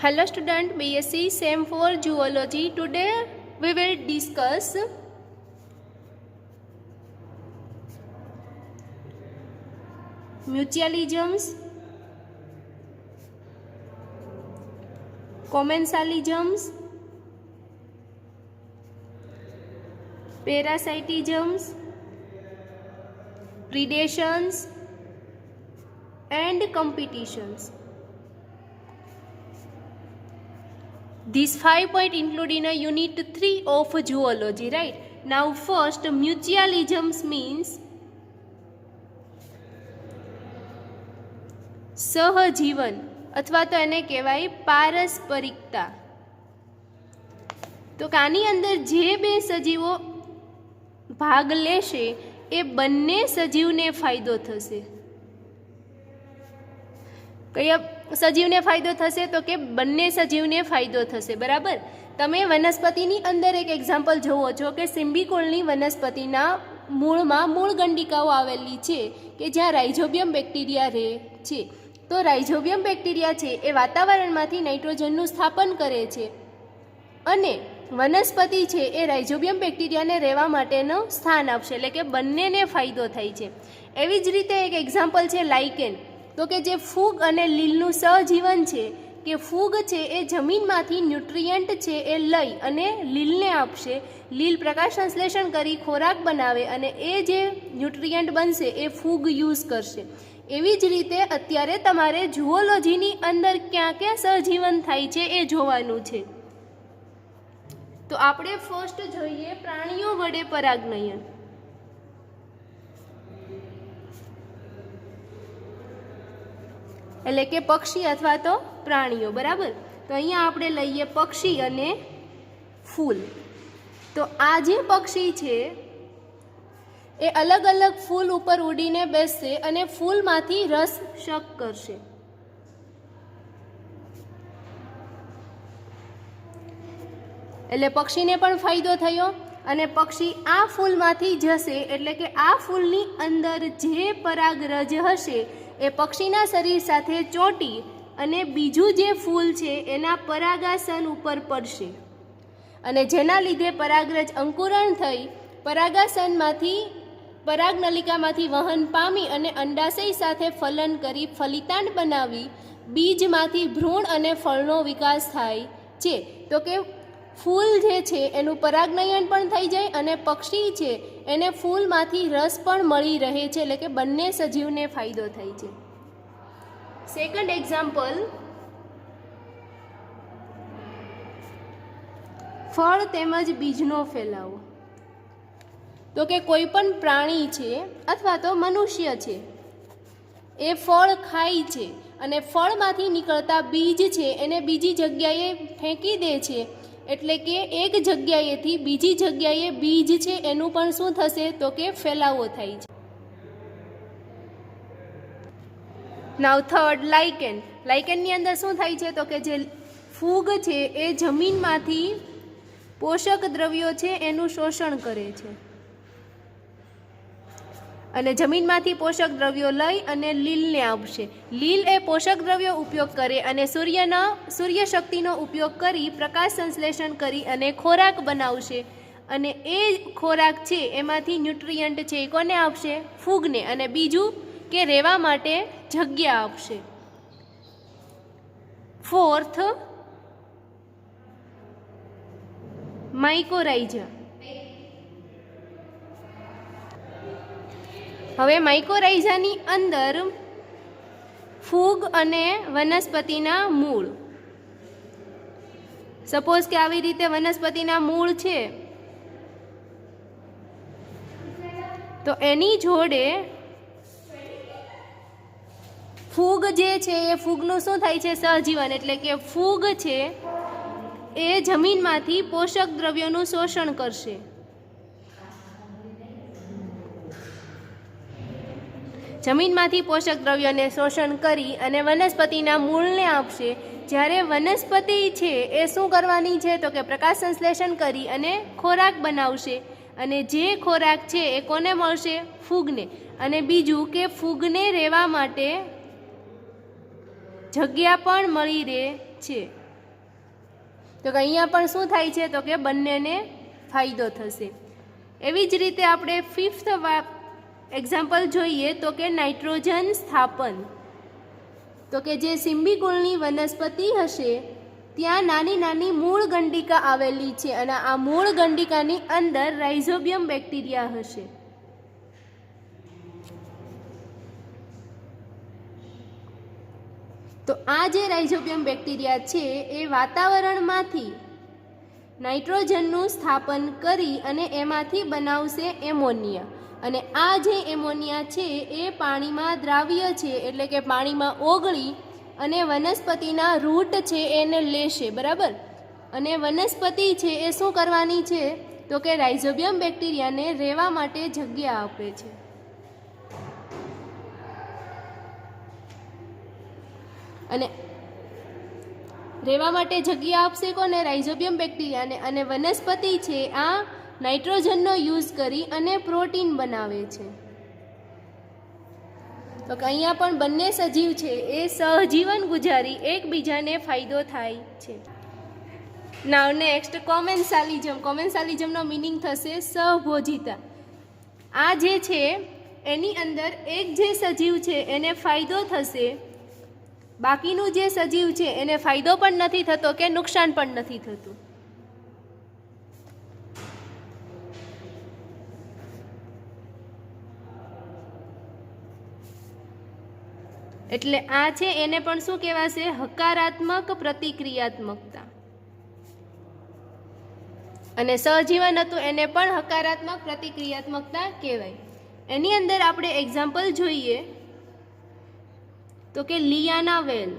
Hello student, BSc Sem 4 Zoology. Today we will discuss mutualisms, commensalisms, parasitisms, predations and competitions. These 5 points include in a unit 3 of zoology, right? Now first, mutualisms means સહજીવન અથવા તો એને કહેવાય પારસ્પરિકતા. તો આની અંદર જે બે સજીવો ભાગ લેશે એ બંને સજીવને ફાયદો થશે. કયા સજીવને ફાયદો થશે? તો કે બંને સજીવને ફાયદો થશે. બરાબર. તમે વનસ્પતિની અંદર એક એક્ઝામ્પલ જોવો છો કે સિમ્બિકોલની વનસ્પતિના મૂળમાં મૂળ ગંડિકાઓ આવેલી છે કે જ્યાં રાઇઝોબિયમ બેક્ટેરિયા રહે છે. તો રાઇઝોબિયમ બેક્ટેરિયા છે એ વાતાવરણમાંથી નાઇટ્રોજનનું સ્થાપન કરે છે અને વનસ્પતિ છે એ રાઇઝોબિયમ બેક્ટેરિયાને રહેવા માટેનું સ્થાન આપશે, એટલે કે બંનેને ફાયદો થાય છે. એવી જ રીતે એક એક્ઝામ્પલ છે લાઇકેન. તો કે જે ફૂગ અને લીલનું સહજીવન છે કે ફૂગ છે એ જમીનમાંથી ન્યુટ્રિયન્ટ છે એ લઈ અને લીલને આપશે. લીલ પ્રકાશ સંશ્લેષણ કરી ખોરાક બનાવે અને એ જે ન્યુટ્રિયન્ટ બનશે એ ફૂગ યુઝ કરશે. એવી જ રીતે અત્યારે તમારે ઝુઓલોજીની અંદર ક્યાં ક્યાં સહજીવન થાય છે એ જોવાનું છે. તો આપણે ફર્સ્ટ જોઈએ પ્રાણીઓ વડે પરાગનયન. એટલે કે પક્ષી અથવા તો પ્રાણીઓ. બરાબર. તો અહીંયા આપણે લઈએ પક્ષી અને ફૂલ. તો આ જે પક્ષી છે એ અલગ અલગ ફૂલ ઉપર ઉડીને બેસશે અને ફૂલમાંથી રસ શક કરશે. એટલે પક્ષીને પણ ફાયદો થયો અને પક્ષી આ ફૂલમાંથી જશે એટલે કે આ ફૂલની અંદર જે પરાગરજ હશે એ પક્ષીના શરીર સાથે ચોંટી અને બીજું જે ફૂલ છે એના પરાગાસન ઉપર પડશે અને જેના લીધે પરાગરજ અંકુરણ થઈ પરાગાસનમાંથી પરાગનલિકામાંથી વહન પામી અને અંડાશય સાથે ફલન કરી ફલિતાંડ બનાવી બીજમાંથી ભ્રૂણ અને ફળનો વિકાસ થાય છે. તો કે ફૂલ જે છે એનું પરાગનયન પણ થઈ જાય અને પક્ષી છે એને ફૂલમાંથી રસ પણ મળી રહે છે, એટલે કે બંને સજીવને ફાયદો થાય છે. સેકન્ડ એક્ઝામ્પલ, ફળ તેમજ બીજનો ફેલાવો. તો કે કોઈ પણ પ્રાણી છે અથવા તો મનુષ્ય છે એ ફળ ખાય છે અને ફળમાંથી નીકળતા બીજ છે એને બીજી જગ્યાએ ફેંકી દે છે, એટલે કે એક જગ્યાએથી બીજી જગ્યાએ બીજ છે એનું પણ શું થશે? તો કે ફેલાવો થાય છે. નાવ થર્ડ, લાઇકેન. લાઇકેનની અંદર શું થાય છે? તો કે જે ફૂગ છે એ જમીનમાંથી પોષક દ્રવ્યો છે એનું શોષણ કરે છે અને જમીનમાંથી પોષક દ્રવ્યો લઈ અને લીલને આપશે. લીલ એ પોષક દ્રવ્યો ઉપયોગ કરે અને સૂર્યશક્તિનો ઉપયોગ કરી પ્રકાશ સંશ્લેષણ કરી અને ખોરાક બનાવશે અને એ ખોરાક છે એમાંથી ન્યુટ્રિયન્ટ છે એ કોને આપશે? ફૂગને. અને બીજું કે રહેવા માટે જગ્યા આપશે. Fourth, mycorrhiza. હવે માઇકોરાઇઝાની અંદર ફૂગ અને વનસ્પતિના મૂળ. સપોઝ કે આવી રીતે વનસ્પતિના મૂળ છે તો એની જોડે ફૂગ જે છે એ ફૂગનું શું થાય છે? સહજીવન. એટલે કે ફૂગ છે એ જમીનમાંથી પોષક દ્રવ્યોનું શોષણ કરશે. જમીનમાંથી પોષક દ્રવ્યોને શોષણ કરી અને વનસ્પતિના મૂળને આપશે. જ્યારે વનસ્પતિ છે એ શું કરવાની છે? તો કે પ્રકાશ સંશ્લેષણ કરી અને ખોરાક બનાવશે અને જે ખોરાક છે એ કોને મળશે? ફૂગને. અને બીજું કે ફૂગને રહેવા માટે જગ્યા પણ મળી રહે છે. તો કે અહીંયા પણ શું થાય છે તો કે બંનેને ફાયદો થશે. એવી જ રીતે આપણે 5th એક્ઝામ્પલ જોઈએ તો કે નાઇટ્રોજન સ્થાપન. તો કે જે સિમ્બિકુળની વનસ્પતિ હશે ત્યાં નાની નાની મૂળ ગંડિકા આવેલી છે અને આ મૂળ ગંડિકાની અંદર રાઇઝોબિયમ બેક્ટેરિયા હશે. તો આ જે રાઇઝોબિયમ બેક્ટેરિયા છે એ વાતાવરણમાંથી નાઇટ્રોજનનું સ્થાપન કરી અને એમાંથી બનાવશે એમોનિયા. અને આ જે એમોનિયા છે એ પાણીમાં દ્રાવ્ય છે એટલે કે પાણીમાં ઓગળી અને વનસ્પતિના રૂટ છે એને લેશે, બરાબર. અને વનસ્પતિ છે એ શું કરવાની છે તો કે રાઇઝોબિયમ બેક્ટેરિયાને રહેવા માટે જગ્યા આપે છે. અને રહેવા માટે જગ્યા આપશે કોને? રાઇઝોબિયમ બેક્ટેરિયાને. અને વનસ્પતિ છે આ નાઇટ્રોજનનો યુઝ કરી અને પ્રોટીન બનાવે છે. તો કે અહીંયા પણ બંને સજીવ છે એ સહજીવન ગુજારી એકબીજાને ફાયદો થાય છે. Now next કોમેન્સાલિઝમ. કોમેન્સાલિઝમનો મિનિંગ થશે સહભોજિતા. આ જે છે એની અંદર એક જે સજીવ છે એને ફાયદો થશે, બાકીનું જે સજીવ છે એને ફાયદો પણ નથી થતો કે નુકસાન પણ નથી થતું. એટલે આ છે એને પણ શું કહેવાશે? હકારાત્મક પ્રતિક્રિયાત્મકતા. અને સહજીવન હતું એને પણ હકારાત્મક પ્રતિક્રિયાત્મકતા કહેવાય. એની અંદર આપણે એક્ઝામ્પલ જોઈએ તો કે લિયાના વેલ.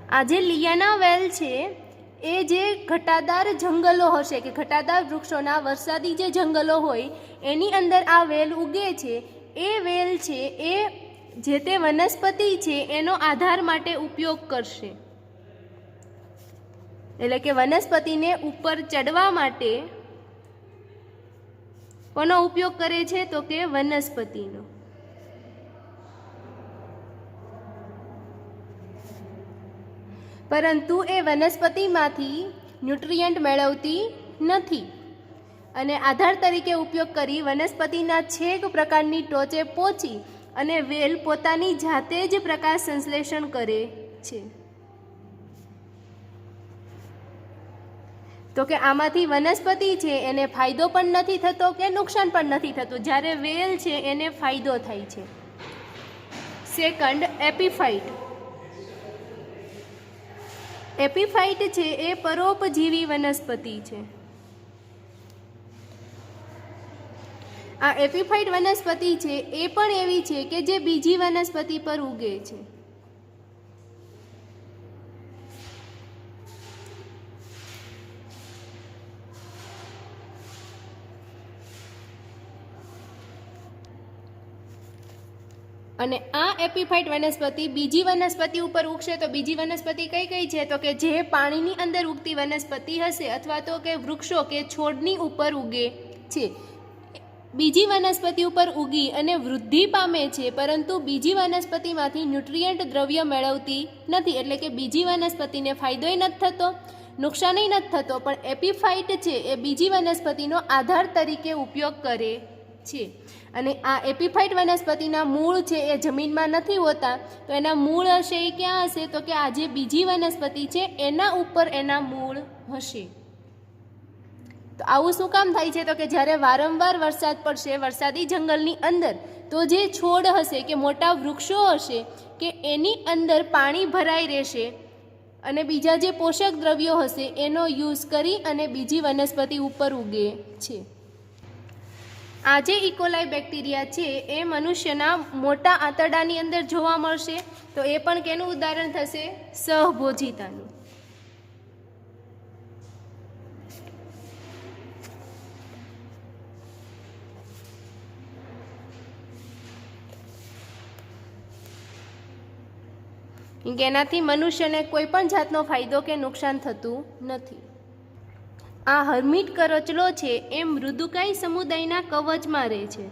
આ જે લિયાના વેલ છે એ જે ઘટાદાર જંગલો હશે કે ઘટાદાર વૃક્ષોના વરસાદી જે જંગલો હોય એની અંદર આ વેલ ઉગે છે. એ વેલ છે એ જે તે વનસ્પતિ છે એનો આધાર માટે ઉપયોગ કરશે. એટલે કે વનસ્પતિને ઉપર ચડવા માટે કોનો ઉપયોગ કરે છે તો કે વનસ્પતિનો. પરંતુ એ વનસ્પતિમાંથી ન્યુટ્રિયન્ટ મેળવતી નથી અને આધાર તરીકે ઉપયોગ કરી વનસ્પતિના છેક પ્રકારની ટોચે પહોંચી અને વેલ પોતાની જાતે જ પ્રકાશ સંશ્લેષણ કરે છે. તો કે આમાંથી વનસ્પતિ છે એને ફાયદો પણ નથી થતો કે નુકસાન પણ નથી થતું, જ્યારે વેલ છે એને ફાયદો થાય છે. સેકન્ડ, એપીફાઇટ. એપીફાઇટ છે એ પરોપજીવી વનસ્પતિ છે. આ એપીફાઇટ વનસ્પતિ છે એ પણ એવી છે કે જે બીજી વનસ્પતિ પર ઉગે છે. અને આ એપીફાઇટ વનસ્પતિ બીજી વનસ્પતિ ઉપર ઉગશે. તો બીજી વનસ્પતિ કઈ કઈ છે તો કે જે પાણીની અંદર ઉગતી વનસ્પતિ હશે અથવા તો કે વૃક્ષો કે છોડની ઉપર ઉગે છે. બીજી વનસ્પતિ ઉપર ઉગી અને વૃદ્ધિ પામે છે, પરંતુ બીજી વનસ્પતિમાંથી ન્યુટ્રિયન્ટ દ્રવ્ય મેળવતી નથી. એટલે કે બીજી વનસ્પતિને ફાયદોય નથી થતો, નુકસાનય નથી થતો, પણ એપીફાઇટ છે એ બીજી વનસ્પતિનો આધાર તરીકે ઉપયોગ કરે છે. અને આ એપીફાઇટ વનસ્પતિના મૂળ છે એ જમીનમાં નથી હોતા, તો એના મૂળ હશે એ ક્યાં હશે તો કે આ જે બીજી વનસ્પતિ છે એના ઉપર એના મૂળ હશે. તો આવું શું કામ થાય છે તો કે જ્યારે વારંવાર વરસાદ પડશે વરસાદી જંગલની અંદર, તો જે છોડ હશે કે મોટા વૃક્ષો હશે કે એની અંદર પાણી ભરાઈ રહેશે અને બીજા જે પોષક દ્રવ્યો હશે એનો યુઝ કરી અને બીજી વનસ્પતિ ઉપર ઉગે છે. આ જે ઇકોલાઈ બેક્ટેરિયા છે એ મનુષ્યના મોટા આંતરડાની અંદર જોવા મળશે. તો એ પણ કેનું ઉદાહરણ થશે? સહભોજિતાનું. એનાથી મનુષ્યને કોઈ પણ જાતનો ફાયદો કે નુકસાન થતું નથી. આ હર્મિટ કરચલો છે એ મૃદુકાય સમુદાયના કવચમાં રહે છે.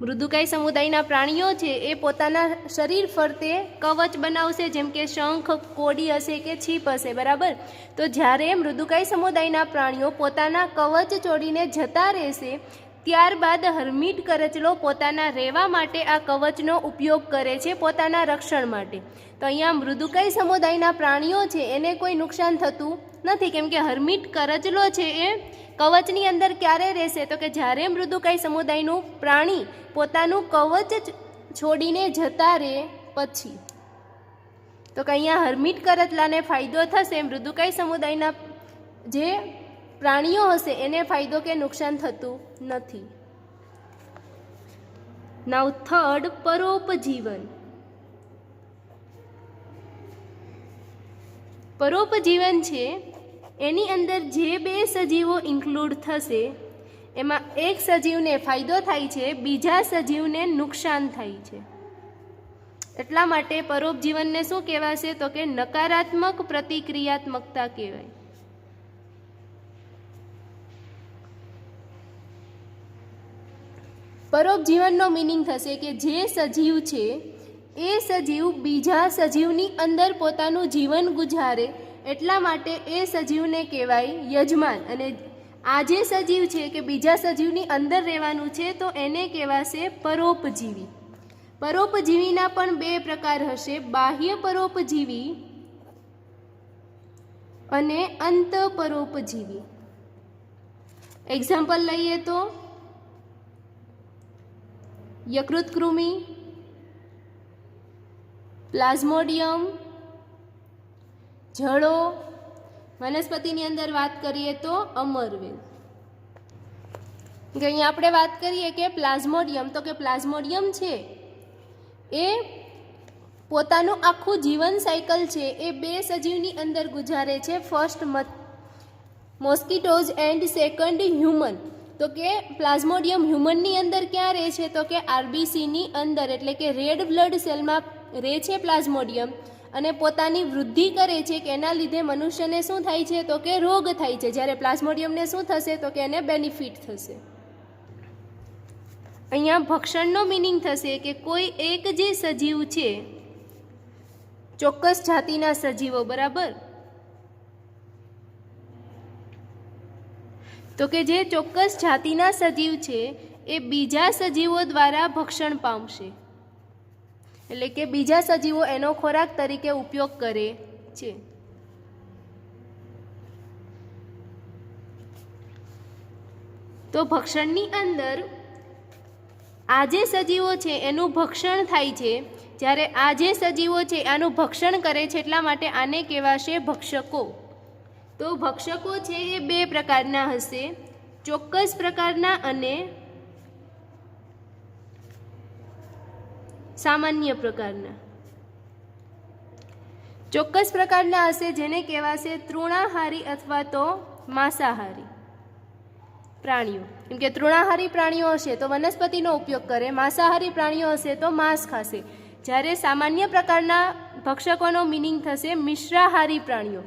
મૃદુકાય સમુદાયના પ્રાણીઓ છે એ પોતાના શરીર ફરતે કવચ બનાવશે, જેમ કે શંખ, કોડી હશે કે છીપ હશે, બરાબર. તો જ્યારે મૃદુકાય સમુદાયના પ્રાણીઓ પોતાના કવચ છોડીને જતા રહેશે, ત્યારબાદ હર્મિટ કરચલો પોતાના રહેવા માટે આ કવચનો ઉપયોગ કરે છે પોતાના રક્ષણ માટે. તો અહીંયા મૃદુકાય સમુદાયના પ્રાણીઓ છે એને કોઈ નુકસાન થતું નથી, કેમ કે હર્મિટ કરચલો છે એ કવચની અંદર ક્યારે રહેશે, તો કે જ્યારે મૃદુકાય સમુદાયનું પ્રાણી પોતાનું કવચ છોડીને જતા રહે પછી. તો કે અહીંયા હર્મિટ કરચલાને ફાયદો થશે, મૃદુકાય સમુદાયના જે પ્રાણીઓ હશે એને ફાયદો કે નુકસાન થતું નથી. નાઉ થર્ડ, પરોપજીવન. પરોપજીવન છે એની અંદર જે બે સજીવો ઇન્ક્લુડ થશે એમાં એક સજીવને ફાયદો થાય છે, બીજા સજીવને નુકસાન થાય છે. એટલા માટે પરોપજીવનને શું કહેવાશે, તો કે નકારાત્મક પ્રતિક્રિયાત્મકતા કહેવાય. પરોપજીવનનો મિનિંગ થશે કે જે સજીવ છે એ સજીવ બીજા સજીવની અંદર પોતાનું જીવન ગુજારે, એટલા માટે એ સજીવને કહેવાય યજમાન. અને આ જે સજીવ છે કે બીજા સજીવની અંદર રહેવાનું છે તો એને કહેવાશે પરોપજીવી. પરોપજીવીના પણ બે પ્રકાર હશે, બાહ્ય પરોપજીવી અને અંતઃપરોપજીવી. એક્ઝામ્પલ લઈએ તો યકૃત કૃમિ, પ્લાઝ્મોડિયમ, જળો. વનસ્પતિની અંદર વાત કરીએ તો અમરવેલ. અહીંયા આપણે વાત કરીએ કે પ્લાઝ્મોડિયમ, તો કે પ્લાઝ્મોડિયમ છે એ પોતાનું આખું જીવન સાયકલ છે એ બે સજીવની અંદર ગુજારે છે, first mosquitoes and second human. તો કે પ્લાઝ્મોડિયમ હ્યુમનની અંદર ક્યાં રહે છે, તો કે આરબીસીની અંદર, એટલે કે રેડ બ્લડ સેલમાં રહે છે પ્લાઝ્મોડિયમ, અને પોતાની વૃદ્ધિ કરે છે કે એના લીધે મનુષ્યને શું થાય છે, તો કે રોગ થાય છે. જ્યારે પ્લાઝ્મોડિયમને શું થશે, તો કે એને બેનિફિટ થશે. અહીંયા ભક્ષણનો મિનિંગ થશે કે કોઈ એક જે સજીવ છે, ચોક્કસ જાતિના સજીવો, બરાબર, તો કે જે ચોક્કસ જાતિના સજીવ છે એ બીજા સજીવો દ્વારા ભક્ષણ પામશે, એટલે કે બીજા સજીવો એનો ખોરાક તરીકે ઉપયોગ કરે છે. તો ભક્ષણની અંદર આ જે સજીવો છે એનું ભક્ષણ થાય છે, જ્યારે આ જે સજીવો છે આનું ભક્ષણ કરે છે, એટલા માટે આને કહેવાશે ભક્ષકો. તો ભક્ષકો છે એ બે પ્રકારના હશે, ચોક્કસ પ્રકારના અને સામાન્ય પ્રકારના. ચોક્કસ પ્રકારના હશે જેને કહેવાશે તૃણાહારી અથવા તો માંસાહારી પ્રાણીઓ. કેમ કે તૃણાહારી પ્રાણીઓ હશે તો વનસ્પતિનો ઉપયોગ કરે, માંસાહારી પ્રાણીઓ હશે તો માંસ ખાશે. જ્યારે સામાન્ય પ્રકારના ભક્ષકોનો મિનિંગ થશે મિશ્રાહારી પ્રાણીઓ,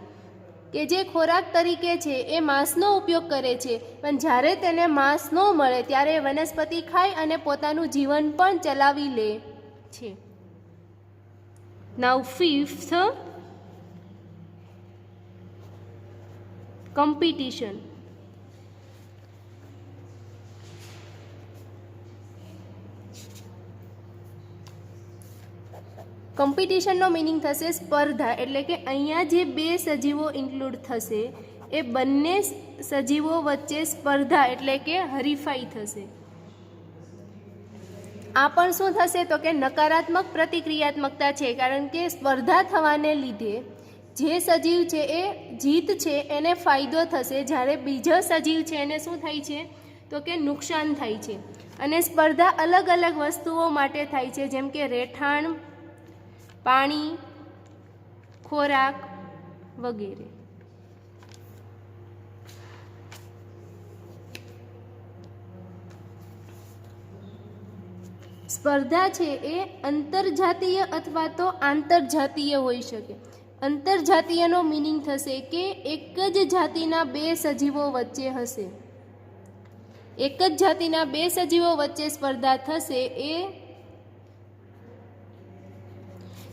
કે જે ખોરાક તરીકે છે એ માંસનો ઉપયોગ કરે છે, પણ જ્યારે તેને માંસ ન મળે ત્યારે વનસ્પતિ ખાય અને પોતાનું જીવન પણ ચલાવી લે છે. નાઉ ફિફ્થ, કોમ્પિટિશન. કોમ્પિટિશનનો મિનિંગ થશે સ્પર્ધા, એટલે કે અહીંયા જે બે સજીવો ઇન્ક્લુડ થશે એ બંને સજીવો વચ્ચે સ્પર્ધા એટલે કે હરીફાઈ થશે. આ પણ શું થશે તો કે નકારાત્મક પ્રતિક્રિયાત્મકતા છે, કારણ કે સ્પર્ધા થવાને લીધે જે સજીવ છે એ જીત છે એને ફાયદો થશે, જ્યારે બીજો સજીવ છે એને શું થાય છે તો કે નુકસાન થાય છે. અને સ્પર્ધા અલગ અલગ વસ્તુઓ માટે થાય છે, જેમ કે રહેઠાણ, પાણી, ખોરાક વગેરે. સ્પર્ધા છે એ અંતરજાતીય અથવા તો આંતરજાતીય હોઈ શકે. અંતરજાતીયનો મિનિંગ થશે કે એક જ જાતિના બે સજીવો વચ્ચે હશે, એક જ જાતિના બે સજીવો વચ્ચે સ્પર્ધા થશે એ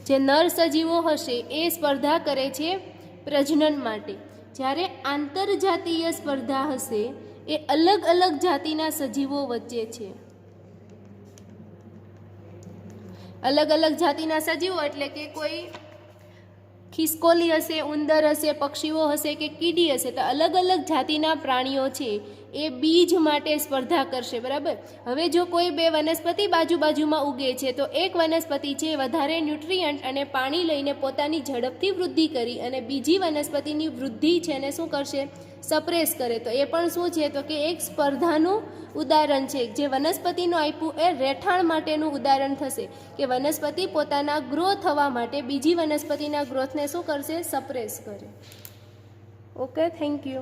જે નર સજીવો હશે એ સ્પર્ધા કરે છે પ્રજનન માટે. જ્યારે આંતરજાતીય સ્પર્ધા હશે એ અલગ અલગ જાતિના સજીવો વચ્ચે છે. અલગ અલગ જાતિના સજીવો એટલે કે કોઈ ખિસકોલી હશે, ઉંદર હશે, પક્ષીઓ હશે કે કીડી હશે, તો અલગ અલગ જાતિના પ્રાણીઓ છે એ બીજ માટે સ્પર્ધા કરશે. બરાબર. હવે જો કોઈ બે વનસ્પતિ બાજુમાં ઉગે છે તો એક વનસ્પતિ છે વધારે ન્યુટ્રિયન્ટ અને પાણી લઈને પોતાની ઝડપથી વૃદ્ધિ કરી અને બીજી વનસ્પતિની વૃદ્ધિ છે ને શું કરશે? સપ્રેસ કરે. તો એ પણ શું છે? તો કે એક સ્પર્ધાનું ઉદાહરણ છે. જે વનસ્પતિનું આપ્યું એ રહેઠાણ માટેનું ઉદાહરણ થશે કે વનસ્પતિ પોતાના ગ્રો થવા માટે બીજી વનસ્પતિના ગ્રોથને શું કરશે? સપ્રેસ કરે. Okay, thank you.